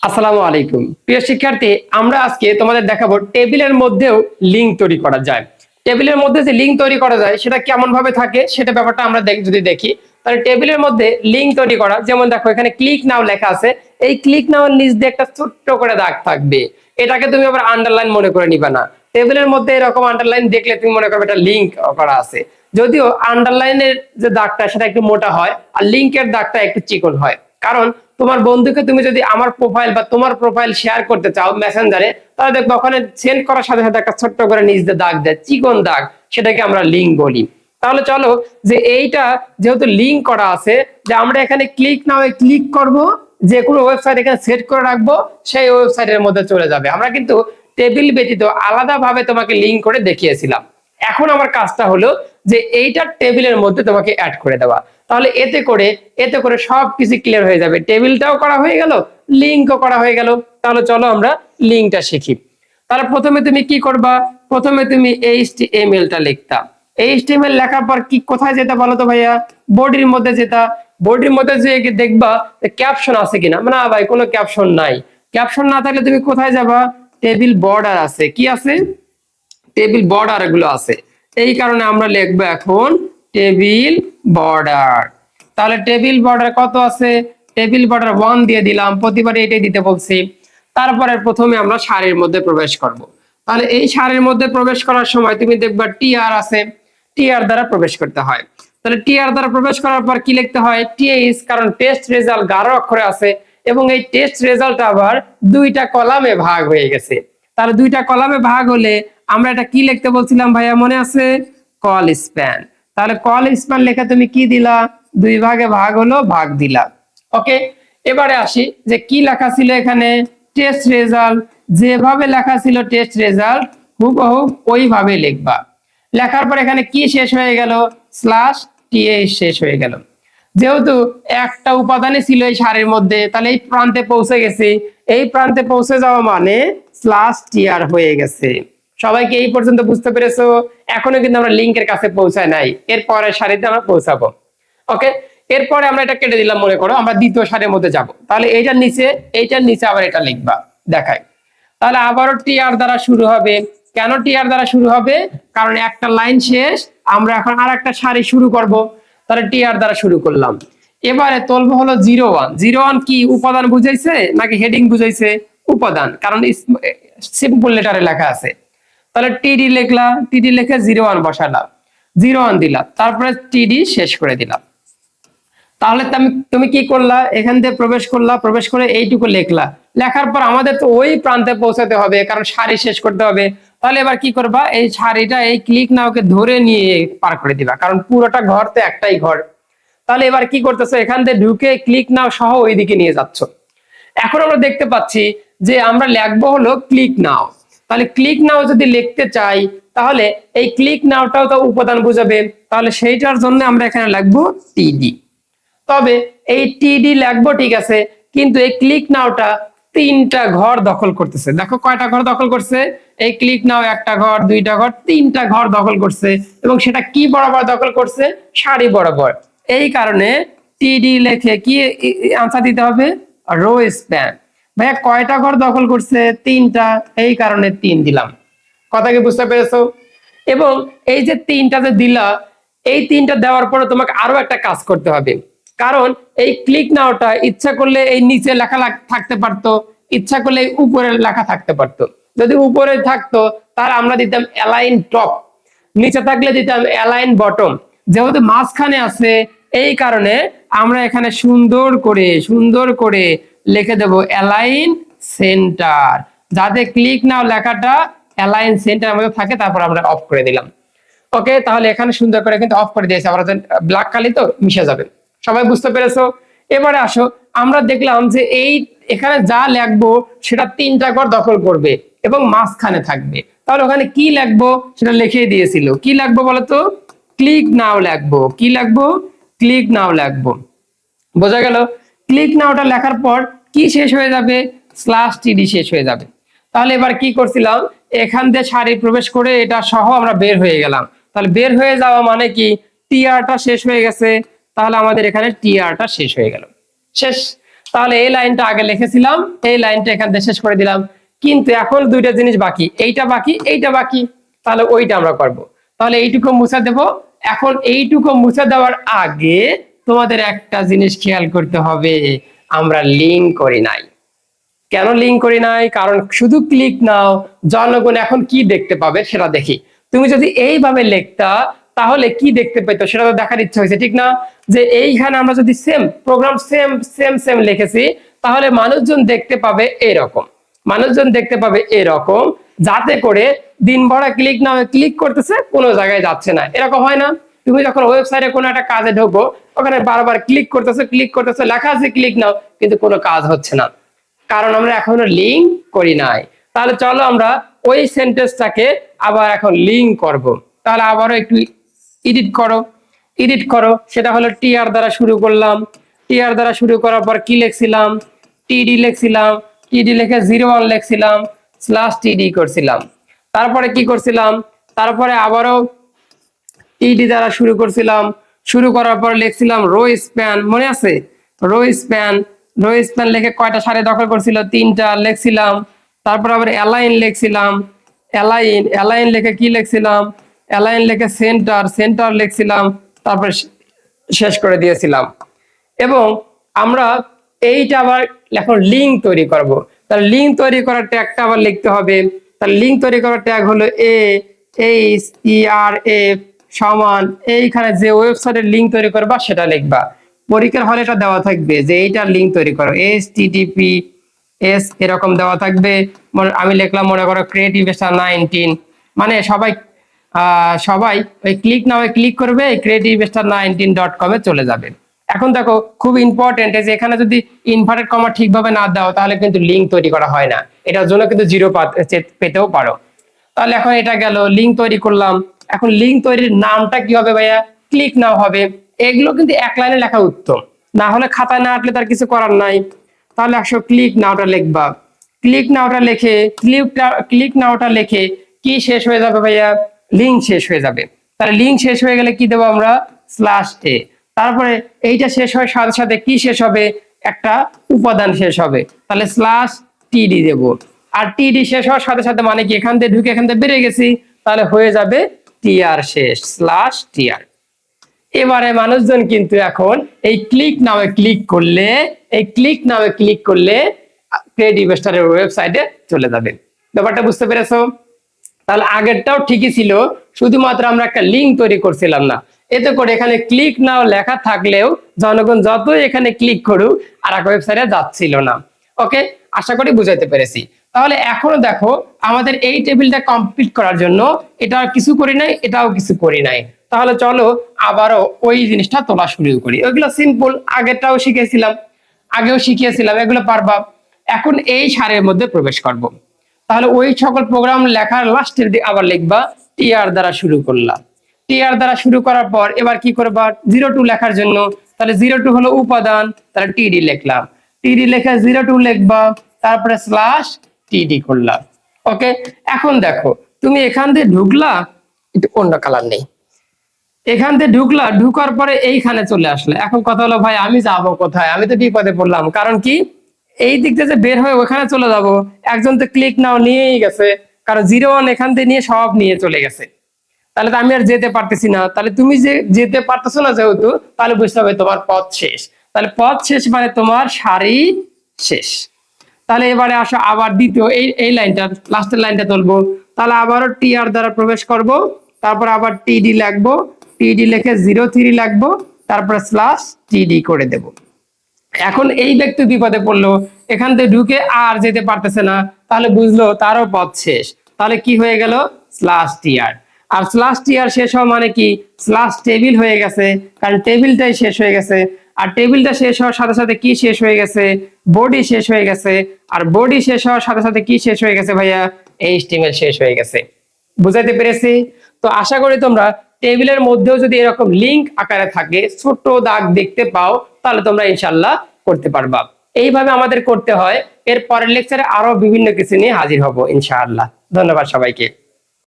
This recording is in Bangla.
আসসালামু আলাইকুম প্রিয় শিক্ষার্থী, আমরা আজকে তোমাদের দেখাবো টেবিলের মধ্যেও লিংক তৈরি করা যায়। টেবিলের মধ্যে যে লিংক তৈরি করা যায় সেটা কেমন ভাবে থাকে সেটা ব্যাপারটা আমরা যদি দেখি, তাহলে টেবিলের মধ্যে লিংক তৈরি করা, যেমন দেখো এখানে ক্লিক নাও লেখা আছে, এই ক্লিক নাও এর নিচ দিয়ে একটা ছোট্ট করে দাগ থাকবে, এটাকে তুমি আবার আন্ডারলাইন মনে করে নিবা না। টেবিলের মধ্যে এরকম আন্ডারলাইন দেখলে তুমি মনে করবে এটা লিংক করা আছে, যদিও আন্ডারলাইনের যে দাগটা সেটা একটু মোটা হয় আর লিংকের দাগটা একটু চিকন হয়। কারণ তোমার বন্ধুকে তুমি যদি আমার প্রোফাইল বা তোমার প্রোফাইল শেয়ার করতে চাও মেসেঞ্জারে, তাহলে দেখবো ওখানে সেন্ড করার সাথে সাথে একটা ছোট্ট করে নিচ দিয়ে দাগ দেয়, চিকন দাগ, সেটাকে আমরা লিংক বলি। তাহলে চলো যে এইটা যেহেতু লিংক করা আছে, যে আমরা এখানে ক্লিক নাও ক্লিক করব, যে কোনো ওয়েবসাইট এখানে সেট করে রাখবো, সেই ওয়েবসাইটের মধ্যে চলে যাবে। আমরা কিন্তু টেবিল ব্যতীত আলাদাভাবে তোমাকে লিংক করে দেখিয়েছিলাম। এখন আমার কাজটা হলো যে এইটা টেবিলের মধ্যে তোমাকে অ্যাড করে দেওয়া। তাহলে এতে করে সবকিছু ক্লিয়ার হয়ে যাবে, টেবিলটাও করা হয়ে গেল, লিংকও করা হয়ে গেল। তাহলে চলো আমরা লিংকটা শিখি। তাহলে প্রথমে তুমি কি করবা, প্রথমে তুমি এইচটিএমএল টা লিখতা। এইচটিএমএল লেখার পর কি কোথায় যেতে বলো তো ভাইয়া? বডির মধ্যে যেতা। বডির মধ্যে যে দেখবা ক্যাপশন আছে কিনা, না ভাই কোনো ক্যাপশন নাই। ক্যাপশন না থাকলে তুমি কোথায় যাবা? টেবিল বর্ডার আছে, কি আছে? টেবিল বর্ডার এগুলো আছে। এই কারণে আমরা লিখবো এখন টেবিল বর্ডার। তাহলে টেবিল বর্ডার কত আছে? টেবিল বর্ডার 1 দিয়ে দিলাম, প্রতিবারে এটাই দিতে বলছি। তারপরে প্রথমে আমরা সারির মধ্যে প্রবেশ করব। তাহলে এই সারির মধ্যে প্রবেশ করার সময় তুমি দেখবা টিআর আছে, টিআর দ্বারা প্রবেশ করতে হয়। তাহলে টিআর দ্বারা প্রবেশ করার পর কি লিখতে হয়? টিএইচ, কারণ টেস্ট রেজাল্ট 11 অক্ষরে আছে এবং এই টেস্ট রেজাল্ট আবার দুইটা কলামে ভাগ হয়ে গেছে। তাহলে দুইটা কলামে ভাগ হলে আমরা এটা কি লিখতে বলছিলাম ভাইয়া, মনে আছে? Call span. তাহলে কল স্প্যান লেখা তুমি কি দিলা? দুই ভাগে ভাগ হলো, ভাগ দিলা। ওকে, এবারে আসি যে কি লেখা ছিল এখানে, টেস্ট রেজাল্ট। যেভাবে লেখা ছিল টেস্ট রেজাল্ট হুবহু ওইভাবে লিখবা। লেখার পর এখানে কি শেষ হয়ে গেল? স্ল্যাশ টিএইচ শেষ হয়ে গেল। যেহেতু একটা উপাদানই ছিল এই সারির মধ্যে, তাহলে এই প্রান্তে পৌঁছে গেছি, এই প্রান্তে পৌঁছে যাওয়া মানে স্ল্যাশ টিআর হয়ে গেছে। সবাইকে এই পর্যন্ত বুঝতে পেরেছো? এখনো কিন্তু আমরা লিংকের কাছে পৌঁছায় নাই, এর পরের সারিতে আমরা পৌঁছাবো। ওকে, এরপরে আমরা এটা কেটে দিলাম, মনে করো আমরা দ্বিতীয় সারির মধ্যে যাব। তাহলে এইটার নিচে আবার এটা লিখবা, দেখাই। তাহলে আবারও টিআর দ্বারা শুরু হবে। কেন টিআর দ্বারা শুরু হবে? কারণ একটা লাইন শেষ, আমরা এখন আর একটা সারি শুরু করব। তাহলে টিআর দ্বারা শুরু করলাম। এবারে তুলবো হলো 01। 01 কি উপাদান বুঝাইছে নাকি হেডিং বুঝাইছে? উপাদান, কারণ সিম্পল লেটারে লেখা আছে। তাহলে টিডি লিখলা, টিডি লিখে 01 বসালাম, 01 দিলাম, তারপরে টিডি শেষ করে দিলাম। তাহলে তুমি কি করলা? এখান থেকে প্রবেশ করলা, প্রবেশ করে এইটুকু লিখলা। লেখার পর আমাদের তো ওই প্রান্তে পৌঁছাতে হবে, কারণ সারি শেষ করতে হবে। তাহলে এবার কি করবা? এই সারিটা এই ক্লিক নাওকে ধরে নিয়ে পার করে দিবা, কারণ পুরোটা ঘর তো একটাই ঘর। তাহলে এবার কি করতেছো? এখান থেকে ঢুকে ক্লিক নাও সহ ওইদিকে নিয়ে যাচ্ছ। এখন আমরা দেখতে পাচ্ছি যে আমরা লিখবো হলো ক্লিক নাও। তাহলে ক্লিক নাও যদি লিখতে চাই, তাহলে এই ক্লিক নাওটাও তো উপাদান বুঝাবে, তাহলে সেইটার জন্য আমরা এখানে লিখবো টিডি। তবে এই টিডি লিখবো ঠিক আছে, কিন্তু এই ক্লিক নাওটা 3টা ঘর দখল করতেছে। দেখো কয়টা ঘর দখল করছে? এই ক্লিক নাও একটা ঘর, দুইটা ঘর, 3টা ঘর দখল করছে, এবং সেটা কি বরাবর দখল করছে? সারি বরাবর। এই কারণে টিডি লিখে কি আনসার দিতে হবে? Rho span. ভাইয়া কয়টা ঘর দখল করছে? 3টা, এই কারণে 3 দিলাম। কথা কি বুঝতে পেরেছো? এবং এই যে 3টা যে দিলা, এই 3টা দেওয়ার পরে তোমাকে আরো একটা কাজ করতে হবে, কারণ এই ক্লিক নাওটা ইচ্ছা করলে এই নিচে লেখা থাকতে পারতো, ইচ্ছা করলে উপরে লেখা থাকতে পারতো। যদি উপরে থাকতো তাহলে আমরা দিতাম অ্যালাইন টপ, নিচে থাকলে দিতাম অ্যালাইন বটম। যেহেতু মাঝখানে আছে, এই কারণে আমরা এখানে সুন্দর করে লিখে দেব অ্যালাইন সেন্টার, যাতে ক্লিক নাও লেখাটা অ্যালাইন সেন্টার মধ্যে থাকে। তারপর আমরা অফ করে দিলাম। ওকে, তাহলে এখানে সুন্দর করে কিন্তু অফ করে দিয়েছে, আমরা ব্ল্যাক কালি তো মিশে যাবে। সবাই বুঝতে পেরেছো? এবারে আসো, আমরা দেখলাম যে এই এখানে যা লিখবো সেটা 3টা ঘর দখল করবে এবং মাঝখানে থাকবে। তাহলে ওখানে কি লিখবো সেটা লিখে দিয়েছিল। কি লিখবো বলতো? ক্লিক নাও লিখবো। কি লিখবো? ক্লিক নাও লিখবো। বোঝা গেল? ক্লিক নাওটা লেখার পর কি শেষ হয়ে যাবে? স্ল্যাশ টিডি শেষ হয়ে যাবে। তাহলে এবার কি করছিলাম? এখান দিয়ে সারি প্রবেশ করে এটা সহ আমরা বের হয়ে গেলাম। তাহলে বের হয়ে যাওয়া মানে কি? টিআরটা শেষ হয়ে গেছে। তাহলে আমাদের এখানে টিআরটা শেষ হয়ে গেল। শেষ। তাহলে এই লাইনটা আগে লিখেছিলাম, এই লাইনটা এখান থেকে শেষ করে দিলাম, কিন্তু এখন দুইটা জিনিস বাকি, এইটা বাকি, এইটা বাকি, তাহলে ওইটা আমরা করব। তাহলে এইটুকু মুছে দেব। এখন এইটুকু মুছে দেওয়ার আগে তোমাদের একটা জিনিস খেয়াল করতে হবে, আমরা লিঙ্ক করি নাই। কেন লিঙ্ক করি নাই? কারণ শুধু ক্লিক নাও, জনগণ এখন কি দেখতে পাবে সেটা দেখি। তুমি যদি এইভাবে লিখতা তাহলে কি দেখতে পেত সেটা তো দেখার ইচ্ছা হয়েছে, ঠিক না? যে এইখানে আমরা যদি same program same same same লিখেছি তাহলে মানুষজন দেখতে পাবে এরকম, মানুষজন দেখতে পাবে এরকম, যাতে করে দিন ভরা ক্লিক না হয়ে ক্লিক করতেছে কোনো জায়গায় যাচ্ছে না, এরকম হয় না? তুমি যখন ওয়েবসাইটে কোনো একটা কাজে ঢোকো, ওখানে বারবার ক্লিক করতেছে, লেখা আছে ক্লিক নাও, কিন্তু কোনো কাজ হচ্ছে না, কারণ আমরা এখনো লিঙ্ক করি নাই। তাহলে চলো আমরা ওই সেন্টেন্সটাকে আবার এখন লিঙ্ক করব। তাহলে আবারও একটু এডিট করো, সেটা হলো টিআর দ্বারা শুরু করলাম। টিআর দ্বারা শুরু করার পর কি লিখছিলাম? টিডি লিখছিলাম, টিডি লিখে 01 লিখছিলাম, স্ল্যাশ টিডি করছিলাম। তারপরে কি করছিলাম? তারপরে আবারও টিডি দ্বারা শুরু করছিলাম, শুরু করার পর লিখছিলাম রো স্প্যান, মনে আছে? রো স্প্যান লিখে কয়টা সারি দখল করছিল? 3টা লিখছিলাম। তারপর আবার অ্যালাইন লিখছিলাম, অ্যালাইন লিখে কি লিখছিলাম? অ্যালাইন লিখে সেন্টার লিখছিলাম, তারপর শেষ করে দিয়েছিলাম। এবং আমরা এইটা আবার এখন লিঙ্ক তৈরি করব। তাহলে লিঙ্ক তৈরি করার ট্যাগটা আবার লিখতে হবে। তাহলে লিঙ্ক তৈরি করার ট্যাগ হলো AHERF সমান এইখানে যে ওয়েবসাইটের লিঙ্ক তৈরি করবা সেটা লিখবা। পরীক্ষার হলে এটা দেওয়া থাকবে যে এইটার লিঙ্ক তৈরি করো, HTTPS এরকম দেওয়া থাকবে। আমি লিখলাম মনে করো ক্রিয়েটিভ স্টার 19, মানে সবাই ওই ক্লিক নাও ক্লিক করবে, creativestar19.com এ চলে যাবে। এখন দেখো খুব ইম্পর্টেন্ট যে এখানে যদি ইনভার্টেড কমা ঠিকভাবে না দাও তাহলে কিন্তু লিঙ্ক তৈরি করা হয় না, এটার জন্য কিন্তু 0 পেতেও পারো। তাহলে এখন এটা গেল, লিঙ্ক তৈরি করলাম। এখন লিঙ্ক তৈরির নামটা কি হবে ভাইয়া? ক্লিক নাও হবে। এগুলো কিন্তু এক লাইনে লেখা উত্তম, না হলে খাতায় না আটলে তার কিছু করার নাই। তাহলে একশো ক্লিক নাওটা লিখবা। ক্লিক নাওটা লিখে কি শেষ হয়ে যাবে ভাইয়া? লিঙ্ক শেষ হয়ে যাবে। তাহলে লিঙ্ক শেষ হয়ে গেলে কি দেবো আমরা? /a। তারপরে এইটা শেষ হওয়ার সাথে সাথে কি শেষ হবে? একটা উপাদান শেষ হবে, তাহলে /td দেব। আর টিডি শেষ হওয়ার সাথে সাথে মানে কি এখান থেকে ঢুকে এখান থেকে বেরিয়ে গেছি, তাহলে হয়ে যাবে tr শেষ, /tr। এবারে মানুষজন কিন্তু এখন এই ক্লিক নামে ক্লিক করলে ক্রিয়েটিভ স্টারের ওয়েবসাইটে চলে যাবে। ব্যাপারটা বুঝতে পেরেছো? তাহলে আগেরটাও ঠিকই ছিল, শুধুমাত্র আমরা একটা লিঙ্ক তৈরি করছিলাম না। এতে করে এখানে ক্লিক নাও লেখা থাকলেও জনগণ যতই এখানে ক্লিক করুক আর এক ওয়েবসাইটে যাচ্ছিল না। ওকে, আশা করি বুঝাইতে পেরেছি। তাহলে এখনো দেখো আমাদের এই টেবিলটা কমপ্লিট করার জন্য এটা কিছু করি নাই, এটাও কিছু করি নাই। তাহলে চলো আবারও ওই জিনিসটা তোলা শুরু করি। ওইগুলো সিম্পল, আগেও শিখিয়েছিলাম, এগুলো পারবা। এখন এই সারের মধ্যে প্রবেশ করব। তাহলে ওই সকল প্রোগ্রাম লেখার লাস্টের দিকে আবার লিখবা টিআর দ্বারা শুরু করলাম। টিআর দ্বারা শুরু করার পর এবার কি করবা? 02 লেখার জন্য, তাহলে 02 হলো উপাদান, তাহলে টিডি লিখলাম। টিডি লেখা 02 লিখবা, তারপরে /td করলাম। ওকে, এখন দেখো তুমি এখান দিয়ে ঢুকলা, একটু অন্য কালার নেই, এখান থেকে ঢুকার পরে এইখানে চলে আসলে। এখন কথা হলো ভাই আমি যাব কোথায়? আমি তো বিপদে পড়লাম, কারণ কি এই দিক থেকে বের হয়ে ওখানে চলে যাব। একজন তো ক্লিক নাও নিয়েই গেছে, কারণ 01 এখান থেকে নিয়ে সব নিয়ে চলে গেছে, তাহলে তো আমি আর যেতে পারতেছি না। তাহলে তুমি যে যেতে পারতেছো না যেহেতু, তাহলে বুঝতে হবে তোমার পথ শেষ। তাহলে পথ শেষ মানে তোমার সারি শেষ। তাহলে এবারে আসো আবার দ্বিতীয় এই লাইনটা, লাস্টের লাইনটা তুলবো। তাহলে আবারও টিআর দ্বারা প্রবেশ করব, তারপর আবার টিডি লিখবো, টিডি লিখে 03 লিখবো, তারপর /td করে দেব। এখন এই ব্যক্তি বিপদে পড়লো, এখান থেকে ঢুকে আর যেতে পারতেছে না, তাহলে বুঝলো তারও পথ শেষ। তাহলে কি হয়ে গেল? /tr। আর /tr শেষ হওয়া মানে কি? /টেবিল হয়ে গেছে, কারণ টেবিলটাই শেষ হয়ে গেছে। আর টেবিলটা শেষ হওয়ার সাথে সাথে কি শেষ হয়ে গেছে? বডি শেষ হয়ে গেছে। আর বডি শেষ হওয়ার সাথে সাথে কি শেষ হয়ে গেছে ভাইয়া? HTML শেষ হয়ে গেছে। বুঝাইতে পেরেছি? তো আশা করি তোমরা টেবিলের মধ্যেও যদি এরকম লিঙ্ক আকারে থাকে, ছোট দাগ দেখতে পাও, তাহলে তোমরা ইনশাল্লাহ করতে পারবা। এইভাবে আমাদের করতে হয়। এর পরের লেকচারে আরো বিভিন্ন কিছু নিয়ে হাজির হব ইনশাআল্লাহ। ধন্যবাদ সবাইকে।